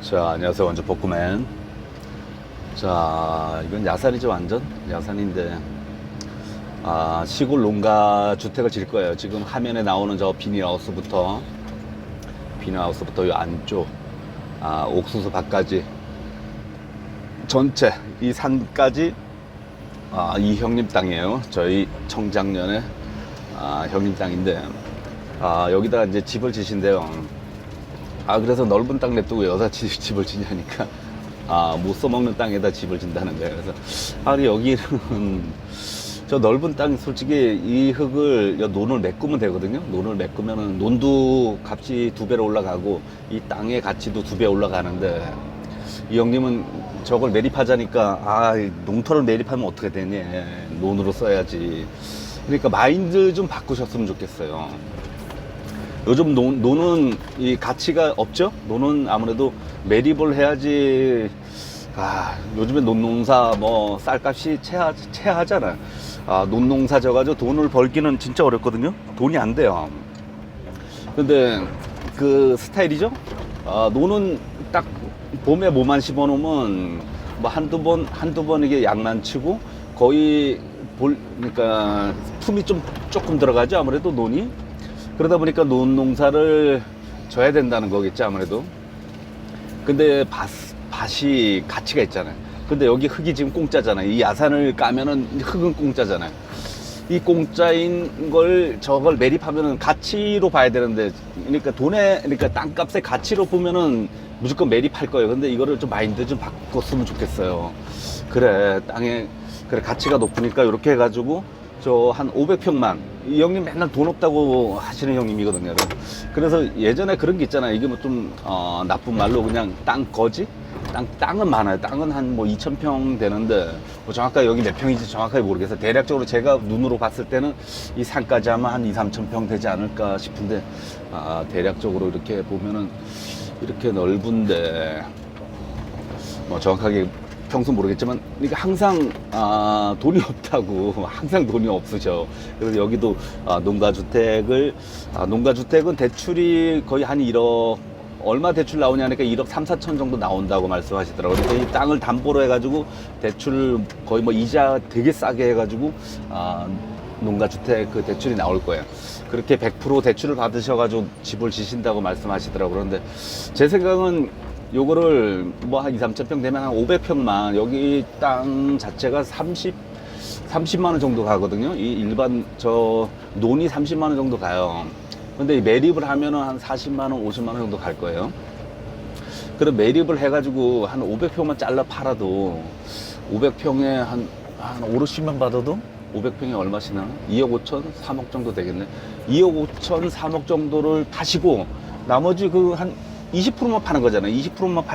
자, 안녕하세요. 원주 복구맨. 자, 이건 야산이죠. 완전 야산인데, 시골 농가 주택을 질 거예요. 지금 화면에 나오는 저 비닐하우스부터 이 안쪽, 옥수수 밭까지 전체 이 산까지 이 형님 땅이에요. 저희 청작년에 형님 땅인데, 여기다가 이제 집을 지신대요. 그래서 넓은 땅 냅두고 여기다 집을 지냐니까, 못 써먹는 땅에다 집을 진다는 거예요. 그래서, 여기는, 저 넓은 땅, 솔직히 이 흙을, 논을 메꾸면 되거든요. 논을 메꾸면은, 논도 값이 2배로 올라가고, 이 땅의 가치도 2배 올라가는데, 이 형님은 저걸 매립하자니까, 농토를 매립하면 어떻게 되니? 논으로 써야지. 그러니까 마인드 좀 바꾸셨으면 좋겠어요. 요즘 논은 이 가치가 없죠? 논은 아무래도 매립을 해야지. 요즘에 논농사 뭐 쌀값이 체하잖아요. 논농사 져가지고 돈을 벌기는 진짜 어렵거든요. 돈이 안 돼요. 근데 그 스타일이죠? 논은 딱 봄에 뭐만 심어 놓으면 뭐 한두 번 이게 양만 치고 거의 그러니까 품이 조금 들어가죠. 아무래도 논이. 그러다 보니까 논농사를 져야 된다는 거겠지, 아무래도. 근데 밭이 가치가 있잖아요. 근데 여기 흙이 지금 공짜잖아요. 이 야산을 까면은 흙은 공짜잖아요. 이 공짜인 저걸 매립하면은 가치로 봐야 되는데, 그러니까 땅값의 가치로 보면은 무조건 매립할 거예요. 근데 이거를 좀 마인드 좀 바꿨으면 좋겠어요. 그래, 가치가 높으니까 이렇게 해가지고 저 한 500평만, 이 형님 맨날 돈 없다고 하시는 형님이거든요. 그래서 예전에 그런 게 있잖아요. 이게 뭐 좀 나쁜 말로 그냥 땅거지? 땅은 많아요. 땅은 한 뭐 2,000평 되는데, 뭐 정확하게 여기 몇 평인지 정확하게 모르겠어요. 대략적으로 제가 눈으로 봤을 때는 이 산까지 하면 한 2,000~3,000평 되지 않을까 싶은데, 대략적으로 이렇게 보면은 이렇게 넓은데, 뭐 정확하게 평소 모르겠지만, 그러니까 항상 돈이 없다고, 항상 돈이 없으셔. 그래서 여기도 농가주택은 대출이 거의 한 1억, 얼마 대출 나오냐니까 1억 3~4천 정도 나온다고 말씀하시더라고요. 그래서 이 땅을 담보로 해가지고 대출 거의 뭐 이자 되게 싸게 해가지고 농가주택 그 대출이 나올 거예요. 그렇게 100% 대출을 받으셔가지고 집을 지신다고 말씀하시더라고요. 그런데 제 생각은 요거를 뭐 한 2~3,000평 되면 한 500평만, 여기 땅 자체가 30만 원 정도 가거든요. 이 일반 논이 30만 원 정도 가요. 근데 이 매립을 하면은 한 40만 원, 50만 원 정도 갈 거예요. 그럼 매립을 해가지고 한 500평만 잘라 팔아도 500평에 한 5, 60만 받아도 500평에 얼마시나? 2억 5천, 3억 정도 되겠네. 2억 5천, 3억 정도를 파시고 나머지 한 20%만 파는 거잖아요. 20%만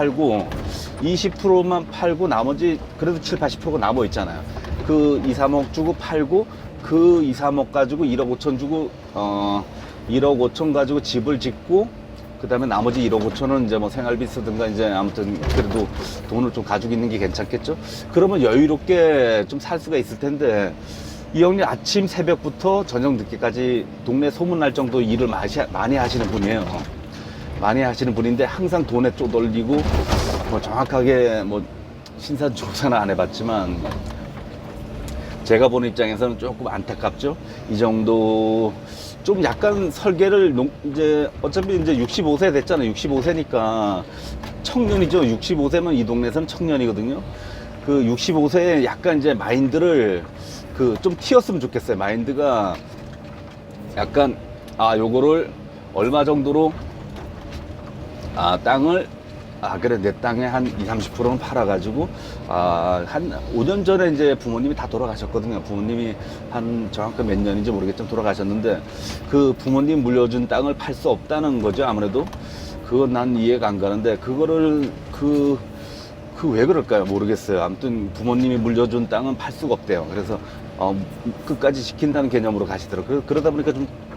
팔고 나머지 그래도 7, 80%가 남아 있잖아요. 그 2, 3억 주고 팔고 그 2, 3억 가지고 1억 5천 주고 1억 5천 가지고 집을 짓고, 그 다음에 나머지 1억 5천은 이제 뭐 생활비 쓰든가, 이제 아무튼 그래도 돈을 좀 가지고 있는 게 괜찮겠죠? 그러면 여유롭게 좀 살 수가 있을 텐데, 이 형님 아침 새벽부터 저녁 늦게까지 동네 소문날 정도 일을 많이 하시는 분이에요. 많이 하시는 분인데 항상 돈에 쪼돌리고, 뭐 정확하게 뭐 신산 조사는 안 해봤지만 제가 보는 입장에서는 조금 안타깝죠. 이 정도 좀 약간 설계를 이제 어차피 이제 65세 됐잖아요. 65세니까 청년이죠. 65세면 이 동네에서는 청년이거든요. 그 65세에 약간 이제 마인드를 좀 튀었으면 좋겠어요. 마인드가 약간 요거를 얼마 정도로 땅을 그래, 내 땅에 한 20~30%는 팔아가지고, 한 5년 전에 이제 부모님이 다 돌아가셨거든요. 부모님이 정확히 몇 년인지 모르겠지만 돌아가셨는데, 그 부모님 물려준 땅을 팔 수 없다는 거죠, 아무래도. 그건 난 이해가 안 가는데, 그거를, 왜 그럴까요? 모르겠어요. 아무튼 부모님이 물려준 땅은 팔 수가 없대요. 그래서, 끝까지 지킨다는 개념으로 가시더라고요. 그러다 보니까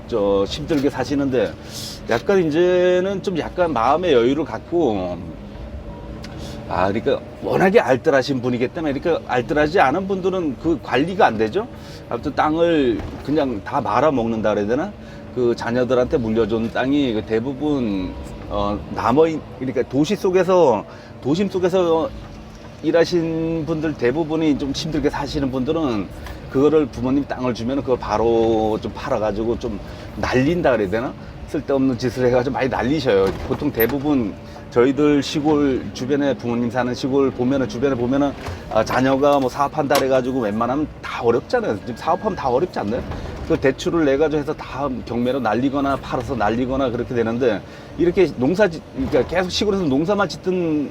좀, 힘들게 사시는데, 약간 이제는 좀 약간 마음의 여유를 갖고, 그러니까 워낙에 알뜰하신 분이기 때문에, 그러니까 알뜰하지 않은 분들은 그 관리가 안 되죠. 아무튼 땅을 그냥 다 말아먹는다 그래야 되나? 그 자녀들한테 물려준 땅이 대부분 그러니까 도심 속에서 일하신 분들 대부분이 좀 힘들게 사시는 분들은 그거를 부모님 땅을 주면 그걸 바로 좀 팔아가지고 좀 날린다 그래야 되나? 쓸데없는 짓을 해가지고 많이 날리셔요. 보통 대부분 저희들 시골 주변에 부모님 사는 시골 보면은 주변에 보면은 자녀가 뭐 사업한다 그래가지고 웬만하면 다 어렵잖아요. 지금 사업하면 다 어렵지 않나요? 그 대출을 내가지고 해서 다 경매로 날리거나 팔아서 날리거나 그렇게 되는데 이렇게 그러니까 계속 시골에서 농사만 짓던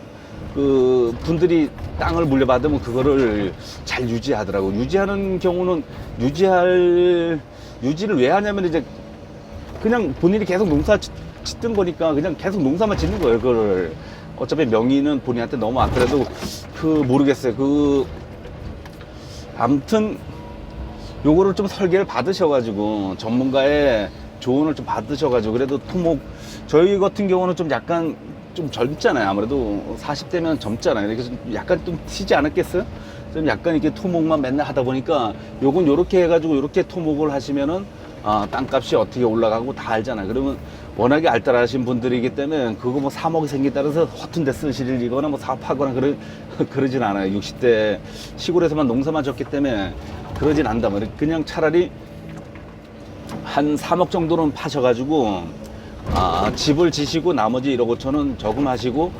그 분들이 땅을 물려받으면 그거를 잘 유지하더라고. 유지하는 경우는 유지를 왜 하냐면 이제 그냥 본인이 계속 농사 짓던 거니까 그냥 계속 농사만 짓는 거예요. 그걸 어차피 명의는 본인한테 너무 안 그래도 모르겠어요. 아무튼 요거를 좀 설계를 받으셔가지고 전문가의 조언을 좀 받으셔가지고 그래도 토목 저희 같은 경우는 좀 약간 좀 젊잖아요. 아무래도 40대면 젊잖아요. 그래서 약간 좀 튀지 않았겠어요? 좀 약간 이렇게 토목만 맨날 하다 보니까 요건 요렇게 해가지고 요렇게 토목을 하시면은 땅값이 어떻게 올라가고 다 알잖아요. 그러면 워낙에 알뜰하신 분들이기 때문에 그거 뭐 3억이 생긴다 그래서 허튼 데 쓰시거나 뭐 사업하거나 그러진 않아요. 60대 시골에서만 농사만 졌기 때문에 그러진 않다 말이에요. 그냥 차라리 한 3억 정도는 파셔가지고 집을 지시고 나머지 1억 5천은 저금하시고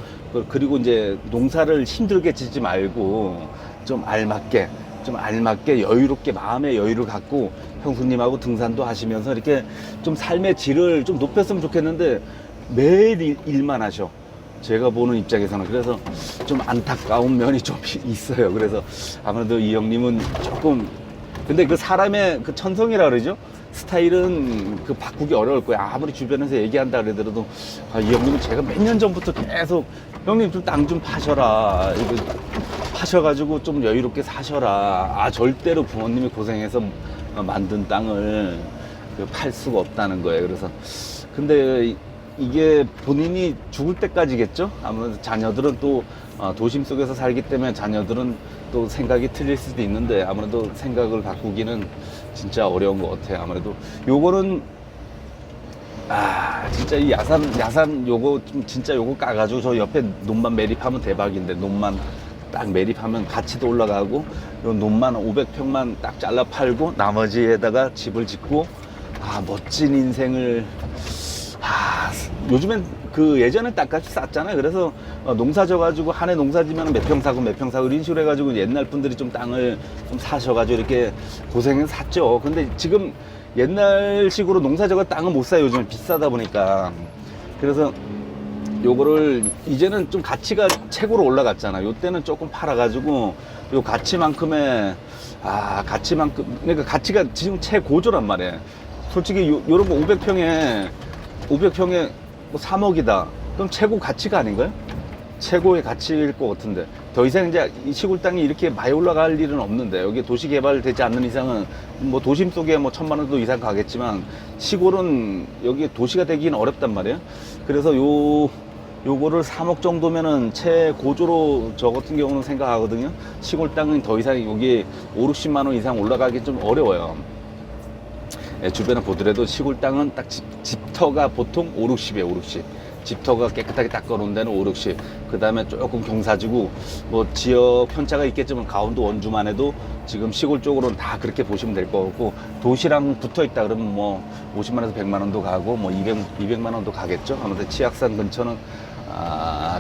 그리고 이제 농사를 힘들게 짓지 말고 좀 알맞게 여유롭게 마음의 여유를 갖고 형수님하고 등산도 하시면서 이렇게 좀 삶의 질을 좀 높였으면 좋겠는데 매일 일만 하셔. 제가 보는 입장에서는. 그래서 좀 안타까운 면이 좀 있어요. 그래서 아무래도 이 형님은 조금 근데 그 사람의 그 천성이라 그러죠. 스타일은 바꾸기 어려울 거야. 아무리 주변에서 얘기한다 그러더라도 이 형님은 제가 몇 년 전부터 계속 형님 좀 땅 좀 파셔라. 이거 파셔가지고 좀 여유롭게 사셔라. 절대로 부모님이 고생해서 만든 땅을 팔 수가 없다는 거예요. 그래서 근데 이게 본인이 죽을 때까지겠죠. 아무래도 자녀들은 또 도심 속에서 살기 때문에 자녀들은 또 생각이 틀릴 수도 있는데 아무래도 생각을 바꾸기는 진짜 어려운 것 같아요. 아무래도 요거는 진짜 이 야산 요거 진짜 요거 까가지고 저 옆에 논만 매립하면 대박인데 논만 딱 매립하면 가치도 올라가고 요 논만 500평만 딱 잘라 팔고 나머지에다가 집을 짓고 멋진 인생을 요즘엔 예전엔 땅값이 쌌잖아요. 그래서 농사 져가지고 한 해 농사 지면 몇 평 사고 이런 식으로 해가지고 옛날 분들이 좀 땅을 좀 사셔가지고 이렇게 고생해서 샀죠. 근데 지금 옛날식으로 농사 져가 땅은 못 사요. 요즘 비싸다 보니까. 그래서 요거를 이제는 좀 가치가 최고로 올라갔잖아. 요 때는 조금 팔아가지고 요 가치만큼의 그러니까 가치가 지금 최고조란 말이에요. 솔직히 요런 거 500평에 뭐 3억이다. 그럼 최고 가치가 아닌가요? 최고의 가치일 것 같은데 더 이상 이제 이 시골 땅이 이렇게 많이 올라갈 일은 없는데 여기 도시 개발되지 않는 이상은 뭐 도심 속에 뭐 1,000만 원도 이상 가겠지만 시골은 여기 도시가 되기는 어렵단 말이에요. 그래서 요거를 3억 정도면은 최고조로 저 같은 경우는 생각하거든요. 시골 땅은 더 이상 여기 5, 60만 원 이상 올라가기 좀 어려워요. 주변에 보더라도 시골 땅은 딱 집터가 보통 5, 60이에요. 5, 60. 집터가 깨끗하게 닦아놓은 데는 5, 60. 그 다음에 조금 경사지고 뭐 지역 편차가 있겠지만 강원도 원주만 해도 지금 시골 쪽으로는 다 그렇게 보시면 될 것 같고 도시랑 붙어 있다 그러면 뭐 50만 원에서 100만 원도 가고 뭐 200만 원도 가겠죠. 아무래도 치악산 근처는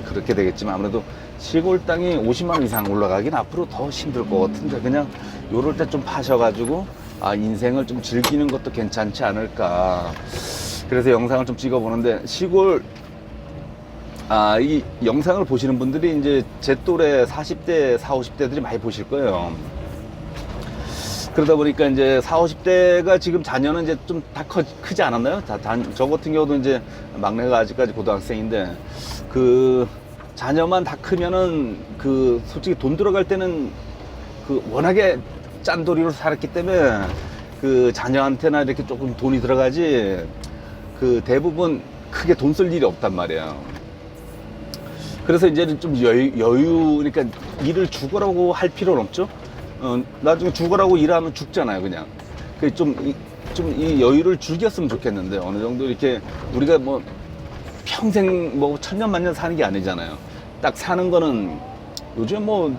그렇게 되겠지만 아무래도 시골 땅이 50만 원 이상 올라가긴 앞으로 더 힘들 것 같은데 그냥 요럴 때 좀 파셔가지고 인생을 좀 즐기는 것도 괜찮지 않을까. 그래서 영상을 좀 찍어보는데 시골 이 영상을 보시는 분들이 이제 제 또래 40대, 40, 50대들이 많이 보실 거예요. 그러다 보니까 이제 40, 50대가 지금 자녀는 이제 좀 다 크지 않았나요? 저 같은 경우도 이제 막내가 아직까지 고등학생인데 자녀만 다 크면은 솔직히 돈 들어갈 때는 워낙에 짠돌이로 살았기 때문에 자녀한테나 이렇게 조금 돈이 들어가지 대부분 크게 돈 쓸 일이 없단 말이에요. 그래서 이제는 좀 그러니까 일을 죽으라고 할 필요는 없죠. 나중에 죽으라고 일하면 죽잖아요, 그냥. 좀 이 여유를 즐겼으면 좋겠는데, 어느 정도 이렇게 우리가 뭐 평생 뭐 천년만년 사는 게 아니잖아요. 딱 사는 거는 요즘 뭐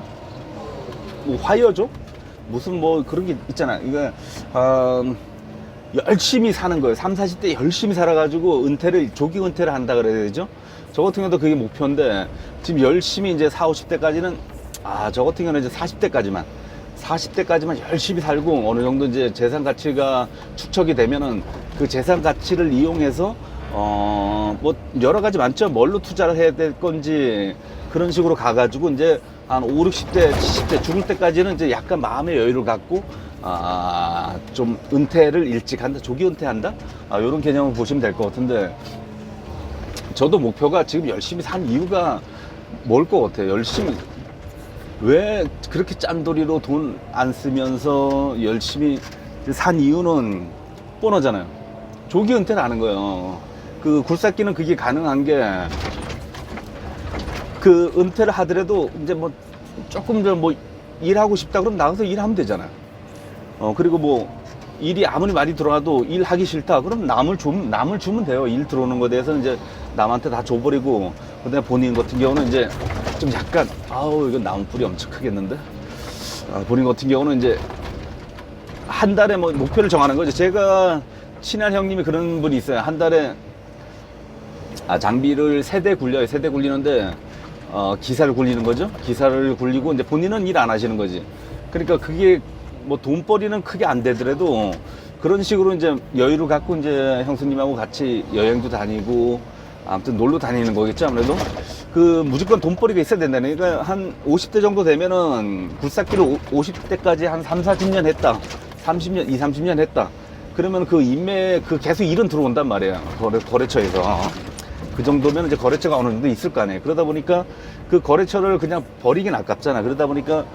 화여죠? 무슨 뭐 그런 게 있잖아. 이거 열심히 사는 거예요. 3, 40대 열심히 살아가지고 조기 은퇴를 한다 그래야 되죠? 저 같은 경우도 그게 목표인데, 지금 열심히 이제 40, 50대까지는, 저 같은 경우는 이제 40대까지만 열심히 살고, 어느 정도 이제 재산 가치가 축적이 되면은 그 재산 가치를 이용해서, 뭐, 여러 가지 많죠? 뭘로 투자를 해야 될 건지, 그런 식으로 가가지고, 이제 한 5, 60대, 70대 죽을 때까지는 이제 약간 마음의 여유를 갖고, 좀 은퇴를 일찍 한다, 조기 은퇴한다? 요런 개념을 보시면 될 것 같은데, 저도 목표가 지금 열심히 산 이유가 뭘 것 같아요. 열심히, 왜 그렇게 짠돌이로 돈 안 쓰면서 열심히 산 이유는 뻔하잖아요. 조기 은퇴를 하는 거예요. 그 굴삭기는 그게 가능한 게, 그 은퇴를 하더라도 이제 뭐 조금 더 뭐 일하고 싶다 그러면 나가서 일하면 되잖아요. 그리고 뭐 일이 아무리 많이 들어와도 일하기 싫다 그럼 남을 주면 돼요. 일 들어오는 거에 대해서 이제 남한테 다 줘버리고, 그다음에 본인 같은 경우는 이제 좀 약간 이건 나무뿔이 엄청 크겠는데, 본인 같은 경우는 이제 한 달에 뭐 목표를 정하는 거죠. 제가 친한 형님이 그런 분이 있어요. 한 달에 장비를 3대 굴려요. 3대 굴리는데 기사를 굴리는 거죠. 기사를 굴리고 이제 본인은 일 안 하시는 거지. 그러니까 그게 뭐 돈벌이는 크게 안 되더라도 그런 식으로 이제 여유를 갖고 이제 형수님하고 같이 여행도 다니고 아무튼 놀러 다니는 거겠죠. 아무래도 그 무조건 돈벌이가 있어야 된다는. 그러니까 한 50대 정도 되면은 굴삭기를 50대까지 한 3, 40년 했다. 30년, 2, 30년 했다. 그러면 그 인맥, 그 계속 일은 들어온단 말이에요. 거래처에서. 그 정도면 이제 거래처가 어느 정도 있을 거 아니에요. 그러다 보니까 그 거래처를 그냥 버리긴 아깝잖아. 그러다 보니까,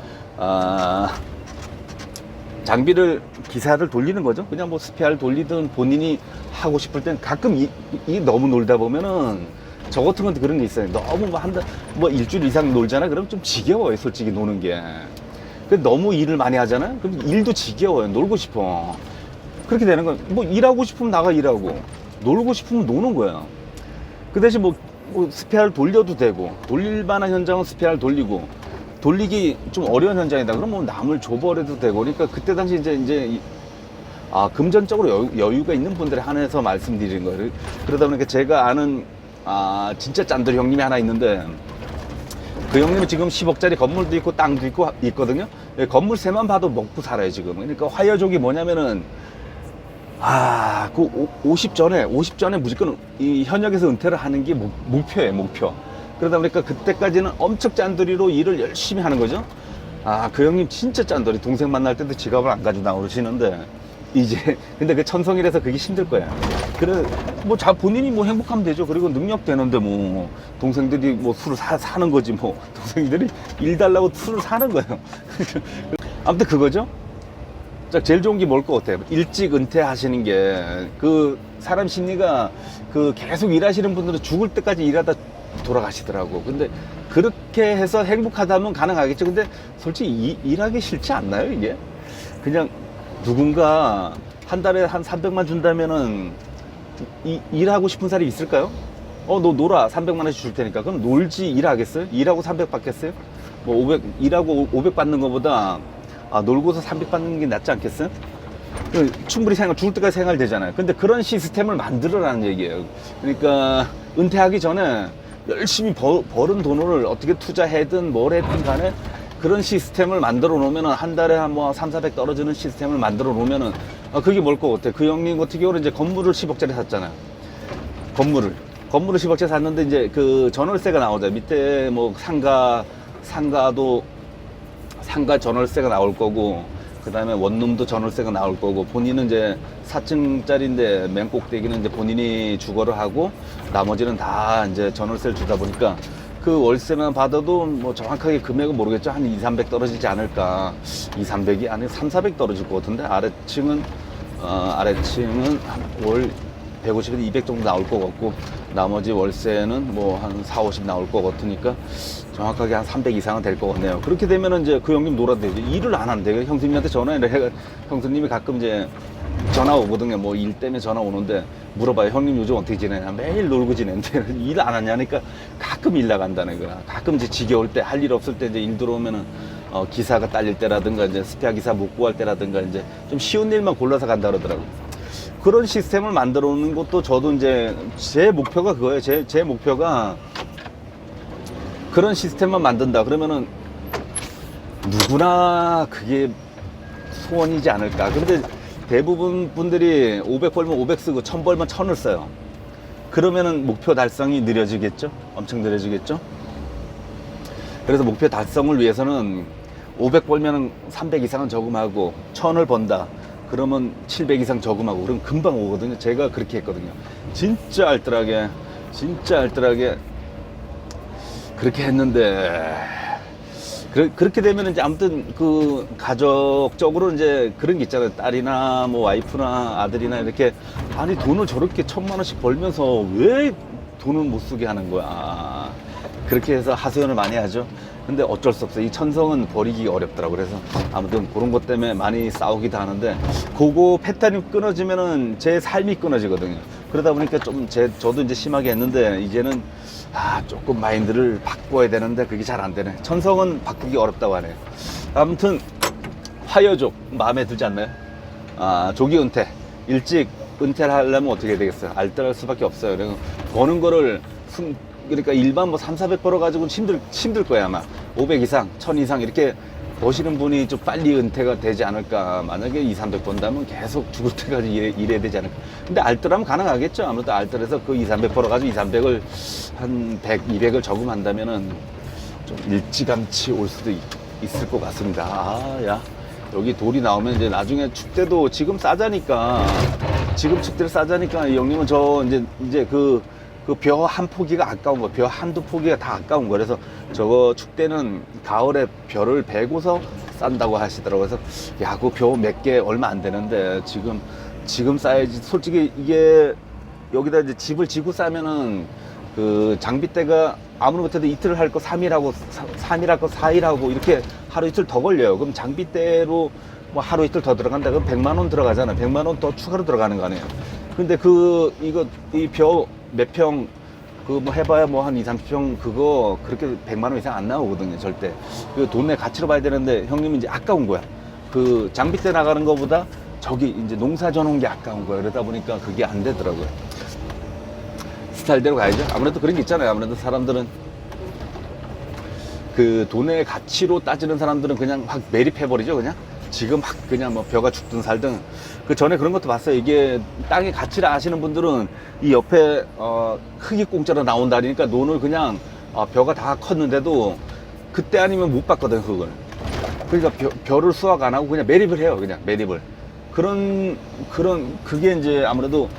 장비를, 기사를 돌리는 거죠. 그냥 뭐 스페어를 돌리든 본인이 하고 싶을 땐 가끔 이 너무 놀다 보면은 저 같은 건데 그런 게 있어요. 너무 뭐 일주일 이상 놀잖아. 그럼 좀 지겨워요. 솔직히 노는 게. 너무 일을 많이 하잖아. 그럼 일도 지겨워요. 놀고 싶어. 그렇게 되는 거야. 뭐 일하고 싶으면 나가 일하고, 놀고 싶으면 노는 거야. 그 대신 뭐 스페어를 돌려도 되고, 돌릴 만한 현장은 스페어를 돌리고, 돌리기 좀 어려운 현장이다 그럼 뭐 남을 줘버려도 되고. 그러니까 그때 당시 이제 금전적으로 여유가 있는 분들에 한해서 말씀드리는 거예요. 그러다 보니까 제가 아는 진짜 짠돌이 형님이 하나 있는데, 그 형님은 지금 10억짜리 건물도 있고 땅도 있고 있거든요. 건물세만 봐도 먹고 살아요 지금. 그러니까 화여족이 뭐냐면은, 그 50 전에 무조건 이 현역에서 은퇴를 하는 게 목표예요, 목표. 그러다 보니까 그때까지는 엄청 짠돌이로 일을 열심히 하는 거죠. 그 형님 진짜 짠돌이. 동생 만날 때도 지갑을 안 가지고 나오시는데, 근데 그 천성이라서 그게 힘들 거야. 그래, 뭐, 본인이 뭐 행복하면 되죠. 그리고 능력 되는데 뭐, 동생들이 뭐 술을 사는 거지 뭐. 동생들이 일 달라고 술을 사는 거예요. 아무튼 그거죠. 제일 좋은 게 뭘 것 같아요? 일찍 은퇴하시는 게, 그 사람 심리가 그 계속 일하시는 분들은 죽을 때까지 일하다 돌아가시더라고. 근데 그렇게 해서 행복하다면 가능하겠죠. 근데 솔직히 일하기 싫지 않나요, 이게? 그냥 누군가 한 달에 한 300만 준다면은 일하고 싶은 사람이 있을까요? 너 놀아. 300만 원씩 줄 테니까. 그럼 놀지 일하겠어요? 일하고 300 받겠어요? 뭐 500, 일하고 500 받는 것보다 놀고서 300 받는 게 낫지 않겠어요? 충분히 죽을 때까지 생활되잖아요. 근데 그런 시스템을 만들어라는 얘기예요. 그러니까 은퇴하기 전에 열심히 벌은 돈을 어떻게 투자하든 뭘 했든 간에 그런 시스템을 만들어 놓으면은 한 달에 한 뭐 3, 400 떨어지는 시스템을 만들어 놓으면은 그게 뭘 것 같아. 그 형님 같은 경우는 이제 건물을 10억짜리 샀잖아요. 건물을 10억짜리 샀는데 이제 그 전월세가 나오죠. 밑에 뭐 상가도 상가 전월세가 나올 거고, 그 다음에 원룸도 전월세가 나올 거고, 본인은 이제 4층짜리인데 맨 꼭대기는 이제 본인이 주거를 하고 나머지는 다 이제 전월세를 주다 보니까 그 월세만 받아도 뭐 정확하게 금액은 모르겠죠. 한 2, 300 떨어지지 않을까. 2, 300이 아니고 3, 400 떨어질 것 같은데, 아래층은 월 150에서 200 정도 나올 것 같고, 나머지 월세는 뭐 한 4, 50 나올 것 같으니까 정확하게 한 300 이상은 될 것 같네요. 그렇게 되면은 이제 그 형님 놀아도 되지. 일을 안 한대. 형수님한테 전화를 해. 형수님이 가끔 이제 전화 오거든요. 뭐 일 때문에 전화 오는데 물어봐요. 형님 요즘 어떻게 지내냐? 매일 놀고 지내는데 일 안 하냐니까 가끔 일 나간다는 거야. 가끔 이제 지겨울 때, 할 일 없을 때 이제 일 들어오면은 기사가 딸릴 때라든가 이제 스페어 기사 못 구할 때라든가 이제 좀 쉬운 일만 골라서 간다 그러더라고요. 그런 시스템을 만들어 놓는 것도 저도 이제 제 목표가 그거예요. 제 목표가 그런 시스템만 만든다 그러면은 누구나 그게 소원이지 않을까. 근데 대부분 분들이 500 벌면 500 쓰고 1000 벌면 1000을 써요. 그러면은 목표 달성이 느려지겠죠? 엄청 느려지겠죠? 그래서 목표 달성을 위해서는 500 벌면은 300 이상은 저금하고 1000을 번다. 그러면 700 이상 저금하고 그럼 금방 오거든요. 제가 그렇게 했거든요. 진짜 알뜰하게 그렇게 했는데 그렇게 되면 이제 아무튼 그 가족적으로 이제 그런 게 있잖아요. 딸이나 뭐 와이프나 아들이나 이렇게 아니 돈을 저렇게 1000만 원씩 벌면서 왜 돈을 못 쓰게 하는 거야. 그렇게 해서 하소연을 많이 하죠. 근데 어쩔 수 없어요. 이 천성은 버리기 어렵더라고요. 그래서 아무튼 그런 것 때문에 많이 싸우기도 하는데 그거 패턴이 끊어지면은 제 삶이 끊어지거든요. 그러다 보니까 좀 저도 이제 심하게 했는데 이제는 조금 마인드를 바꿔야 되는데 그게 잘 안 되네. 천성은 바꾸기 어렵다고 하네요. 아무튼 화여족 마음에 들지 않나요? 조기 은퇴. 일찍 은퇴를 하려면 어떻게 되겠어요? 알뜰할 수밖에 없어요. 그래서 버는 거를 그러니까 일반 뭐 3, 400 벌어가지고는 힘들 거야 아마. 500 이상, 1000 이상 이렇게 버시는 분이 좀 빨리 은퇴가 되지 않을까. 만약에 2, 300 번다면 계속 죽을 때까지 일해야 되지 않을까. 근데 알뜰하면 가능하겠죠. 아무래도 알뜰해서 그 2, 300 벌어가지고 2, 300을 한 100, 200을 저금한다면은 좀 일찌감치 올 수도 있을 것 같습니다. 야, 여기 돌이 나오면 이제 나중에 축대도 지금 싸자니까, 지금 축대를 싸자니까 이 형님은 저 이제 그 벼 한 포기가 아까운 거, 벼 한두 포기가 다 아까운 거. 그래서 저거 축대는 가을에 벼를 베고서 싼다고 하시더라고요. 그래서 야, 그 벼 몇 개 얼마 안 되는데 지금 싸야지. 솔직히 이게 여기다 이제 집을 지고 싸면은 그 장비대가 아무리 못해도 이틀 할 거 3일 하고 3일 할 거 4일 하고 이렇게 하루 이틀 더 걸려요. 그럼 장비대로 뭐 하루 이틀 더 들어간다. 그럼 100만 원 들어가잖아. 100만 원 더 추가로 들어가는 거 아니에요. 근데 이 벼 몇 평, 뭐 해봐야 뭐 한 2, 30평 그거 그렇게 100만 원 이상 안 나오거든요, 절대. 그 돈의 가치로 봐야 되는데 형님은 이제 아까운 거야. 그 장비대 나가는 거보다 저기 이제 농사 져놓은 게 아까운 거야. 그러다 보니까 그게 안 되더라고요. 스타일대로 가야죠. 아무래도 그런 게 있잖아요. 아무래도 사람들은 그 돈의 가치로 따지는 사람들은 그냥 확 매립해버리죠, 그냥. 지금 막 그냥 뭐 벼가 죽든 살든. 그 전에 그런 것도 봤어요. 이게 땅의 가치를 아시는 분들은 이 옆에 흙이 공짜로 나온다니까 논을 그냥 벼가 다 컸는데도 그때 아니면 못 받거든, 흙을. 그러니까 벼를 수확 안 하고 그냥 매립을 해요. 그냥 매립을. 그게 이제 아무래도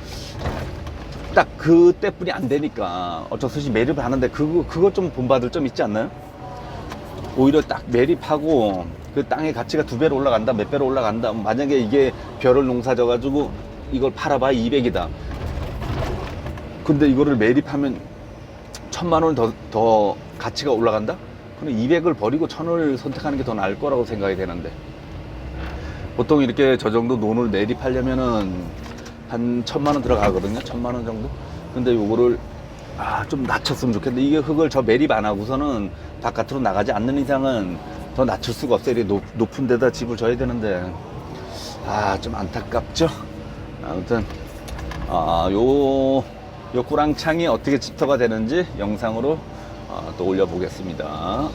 딱 그때뿐이 안 되니까 어쩔 수 없이 매립을 하는데 그거 좀 본받을 점 있지 않나요? 오히려 딱 매립하고 그 땅의 가치가 2배로 올라간다, 몇 배로 올라간다. 만약에 이게 벼를 농사져 가지고 이걸 팔아봐 200이다. 근데 이거를 매립하면 1000만 원 더 가치가 올라간다? 그럼 200을 버리고 1000을 선택하는 게 더 나을 거라고 생각이 되는데, 보통 이렇게 저 정도 논을 매립하려면은 한 1000만 원 들어가거든요. 1000만 원 정도. 근데 요거를 좀 낮췄으면 좋겠는데, 이게 흙을 저 매립 안 하고서는 바깥으로 나가지 않는 이상은 더 낮출 수가 없어요. 이렇게 높은 데다 집을 져야 되는데 좀 안타깝죠. 아무튼 요 꾸랑창이 어떻게 집터가 되는지 영상으로 또 올려보겠습니다.